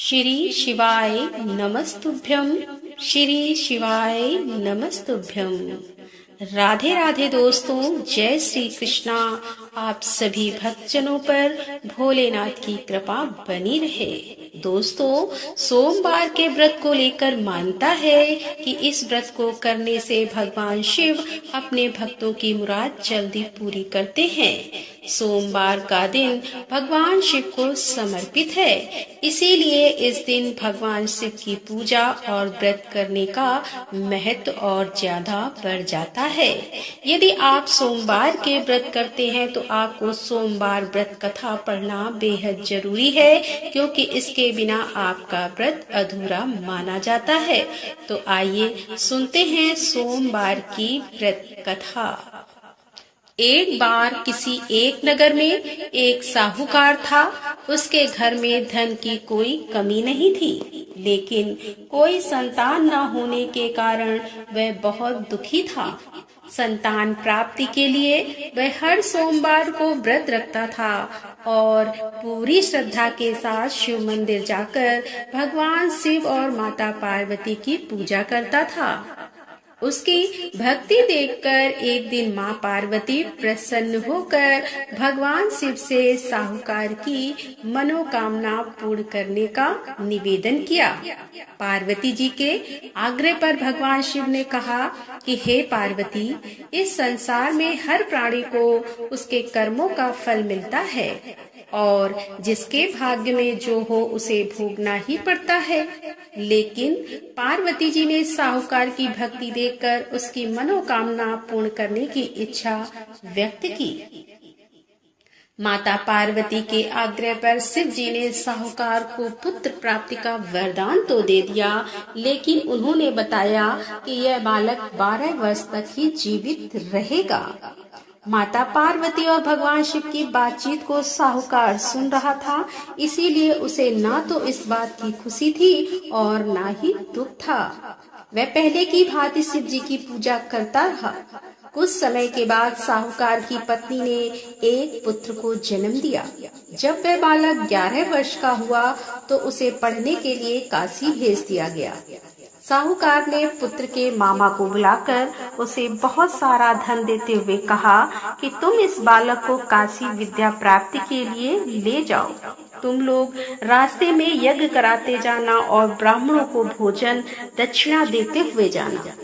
श्री शिवाय नमस्तुभ्यं। श्री शिवाय नमस्तुभ्यं। राधे राधे दोस्तों, जय श्री कृष्णा। आप सभी भक्तजनों पर भोलेनाथ की कृपा बनी रहे। दोस्तों, सोमवार के व्रत को लेकर मानता है कि इस व्रत को करने से भगवान शिव अपने भक्तों की मुराद जल्दी पूरी करते हैं। सोमवार का दिन भगवान शिव को समर्पित है, इसीलिए इस दिन भगवान शिव की पूजा और व्रत करने का महत्व और ज्यादा बढ़ जाता है। यदि आप सोमवार के व्रत करते हैं तो आपको सोमवार व्रत कथा पढ़ना बेहद जरूरी है, क्योंकि इसके बिना आपका व्रत अधूरा माना जाता है। तो आइए सुनते हैं सोमवार की व्रत कथा। एक बार किसी एक नगर में एक साहूकार था। उसके घर में धन की कोई कमी नहीं थी, लेकिन कोई संतान न होने के कारण वह बहुत दुखी था। संतान प्राप्ति के लिए वह हर सोमवार को व्रत रखता था और पूरी श्रद्धा के साथ शिव मंदिर जाकर भगवान शिव और माता पार्वती की पूजा करता था। उसकी भक्ति देखकर एक दिन माँ पार्वती प्रसन्न होकर भगवान शिव से साहूकार की मनोकामना पूर्ण करने का निवेदन किया। पार्वती जी के आग्रह पर भगवान शिव ने कहा कि हे पार्वती, इस संसार में हर प्राणी को उसके कर्मों का फल मिलता है और जिसके भाग्य में जो हो उसे भोगना ही पड़ता है। लेकिन पार्वती जी ने साहूकार की भक्ति देखकर उसकी मनोकामना पूर्ण करने की इच्छा व्यक्त की। माता पार्वती के आग्रह पर शिव जी ने साहूकार को पुत्र प्राप्ति का वरदान तो दे दिया, लेकिन उन्होंने बताया कि यह बालक 12 वर्ष तक ही जीवित रहेगा। माता पार्वती और भगवान शिव की बातचीत को साहूकार सुन रहा था, इसीलिए उसे ना तो इस बात की खुशी थी और ना ही दुख था। वह पहले की भांति शिव जी की पूजा करता रहा। कुछ समय के बाद साहूकार की पत्नी ने एक पुत्र को जन्म दिया। जब वह बालक 11 वर्ष का हुआ तो उसे पढ़ने के लिए काशी भेज दिया गया। साहूकार ने पुत्र के मामा को बुलाकर उसे बहुत सारा धन देते हुए कहा कि तुम इस बालक को काशी विद्या प्राप्ति के लिए ले जाओ। तुम लोग रास्ते में यज्ञ कराते जाना और ब्राह्मणों को भोजन दक्षिणा देते हुए जाना।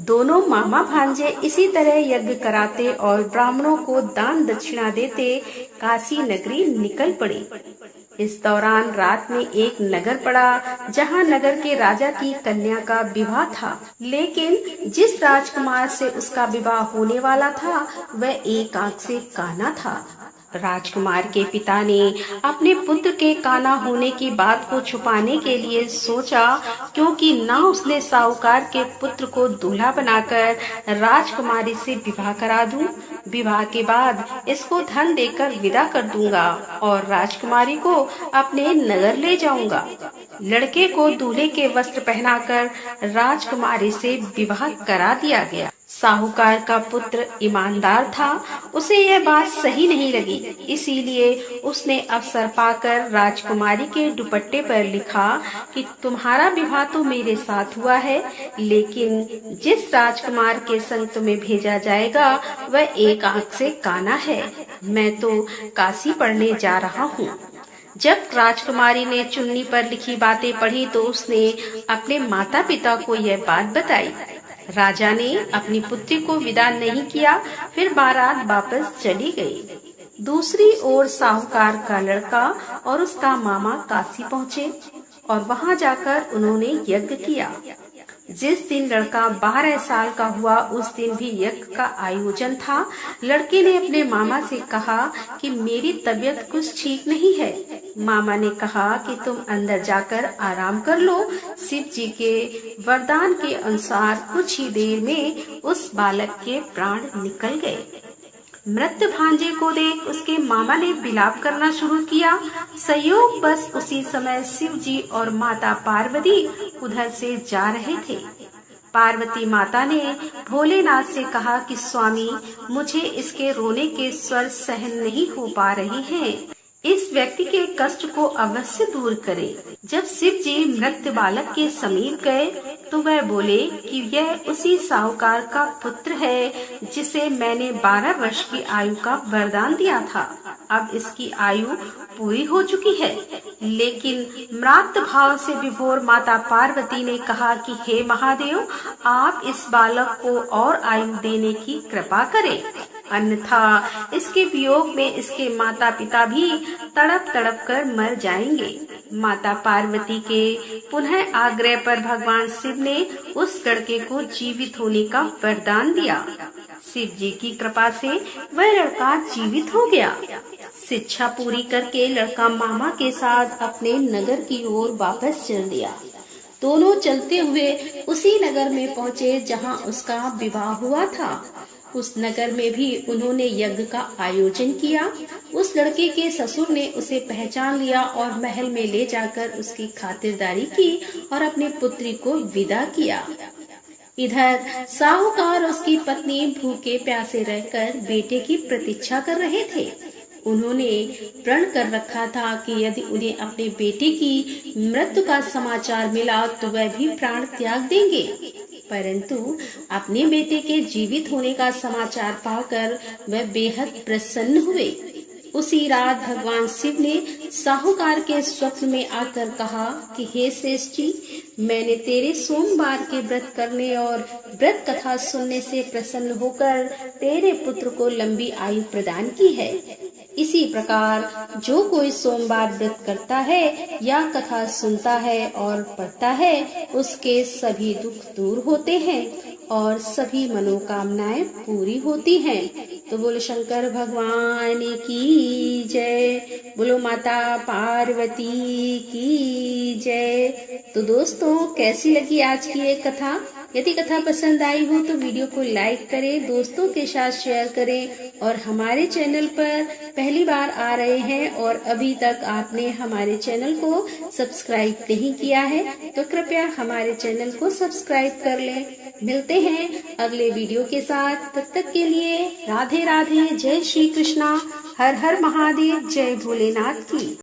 दोनों मामा भांजे इसी तरह यज्ञ कराते और ब्राह्मणों को दान दक्षिणा देते काशी नगरी निकल पड़े। इस दौरान रात में एक नगर पड़ा, जहां नगर के राजा की कन्या का विवाह था। लेकिन जिस राजकुमार से उसका विवाह होने वाला था वह एक आंख से काना था। राजकुमार के पिता ने अपने पुत्र के काना होने की बात को छुपाने के लिए सोचा, क्योंकि ना उसने साहूकार के पुत्र को दूल्हा बनाकर राजकुमारी से विवाह करा दूं, विवाह के बाद इसको धन देकर विदा कर दूंगा और राजकुमारी को अपने नगर ले जाऊंगा। लड़के को दूल्हे के वस्त्र पहनाकर राजकुमारी से विवाह करा दिया गया। साहूकार का पुत्र ईमानदार था, उसे यह बात सही नहीं लगी, इसीलिए उसने अवसर पाकर राजकुमारी के दुपट्टे पर लिखा कि तुम्हारा विवाह तो मेरे साथ हुआ है, लेकिन जिस राजकुमार के संग तुम्हें भेजा जाएगा वह एक आंख से काना है। मैं तो काशी पढ़ने जा रहा हूँ। जब राजकुमारी ने चुन्नी पर लिखी बातें पढ़ी तो उसने अपने माता पिता को यह बात बताई। राजा ने अपनी पुत्री को विदा नहीं किया, फिर बारात वापस चली गई। दूसरी ओर साहूकार का लड़का और उसका मामा काशी पहुँचे और वहां जाकर उन्होंने यज्ञ किया। जिस दिन लड़का 12 साल का हुआ उस दिन भी यज्ञ का आयोजन था। लड़के ने अपने मामा से कहा कि मेरी तबीयत कुछ ठीक नहीं है। मामा ने कहा कि तुम अंदर जाकर आराम कर लो। शिव जी के वरदान के अनुसार कुछ ही देर में उस बालक के प्राण निकल गए। मृत भांजे को देख उसके मामा ने विलाप करना शुरू किया। संयोग बस उसी समय शिव जी और माता पार्वती उधर से जा रहे थे। पार्वती माता ने भोलेनाथ से कहा कि स्वामी, मुझे इसके रोने के स्वर सहन नहीं हो पा रहे हैं, इस व्यक्ति के कष्ट को अवश्य दूर करे। जब शिव जी मृत बालक के समीप गए तो वह बोले कि यह उसी साहूकार का पुत्र है जिसे मैंने 12 वर्ष की आयु का वरदान दिया था। अब इसकी आयु पूरी हो चुकी है। लेकिन म्रात भाव से विभोर माता पार्वती ने कहा कि हे महादेव, आप इस बालक को और आयु देने की कृपा करें, अन्यथा इसके वियोग में इसके माता पिता भी तड़प तड़प कर मर जाएंगे। माता पार्वती के पुनः आग्रह पर भगवान शिव ने उस लड़के को जीवित होने का वरदान दिया। शिव जी की कृपा से वह लड़का जीवित हो गया। शिक्षा पूरी करके लड़का मामा के साथ अपने नगर की ओर वापस चल दिया। दोनों चलते हुए उसी नगर में पहुँचे जहाँ उसका विवाह हुआ था। उस नगर में भी उन्होंने यज्ञ का आयोजन किया। उस लड़के के ससुर ने उसे पहचान लिया और महल में ले जाकर उसकी खातिरदारी की और अपनी पुत्री को विदा किया। इधर साहूकार और उसकी पत्नी भूखे प्यासे रहकर बेटे की प्रतीक्षा कर रहे थे। उन्होंने प्रण कर रखा था कि यदि उन्हें अपने बेटे की मृत्यु का समाचार मिला तो वह भी प्राण त्याग देंगे। परंतु अपने बेटे के जीवित होने का समाचार पाकर वह बेहद प्रसन्न हुए। उसी रात भगवान शिव ने साहूकार के स्वप्न में आकर कहा कि हे श्रेष्ठ जी, मैंने तेरे सोमवार के व्रत करने और व्रत कथा सुनने से प्रसन्न होकर तेरे पुत्र को लंबी आयु प्रदान की है। इसी प्रकार जो कोई सोमवार व्रत करता है या कथा सुनता है और पढ़ता है, उसके सभी दुख दूर होते हैं और सभी मनोकामनाएं पूरी होती हैं। तो बोलो शंकर भगवान की जय, बोलो माता पार्वती की जय। तो दोस्तों, कैसी लगी आज की ये कथा? यदि कथा पसंद आई हो तो वीडियो को लाइक करें, दोस्तों के साथ शेयर करें और हमारे चैनल पर पहली बार आ रहे हैं और अभी तक आपने हमारे चैनल को सब्सक्राइब नहीं किया है तो कृपया हमारे चैनल को सब्सक्राइब कर लें। मिलते हैं अगले वीडियो के साथ। तब तक के लिए राधे राधे, जय श्री कृष्णा, हर हर महादेव, जय भोलेनाथ की।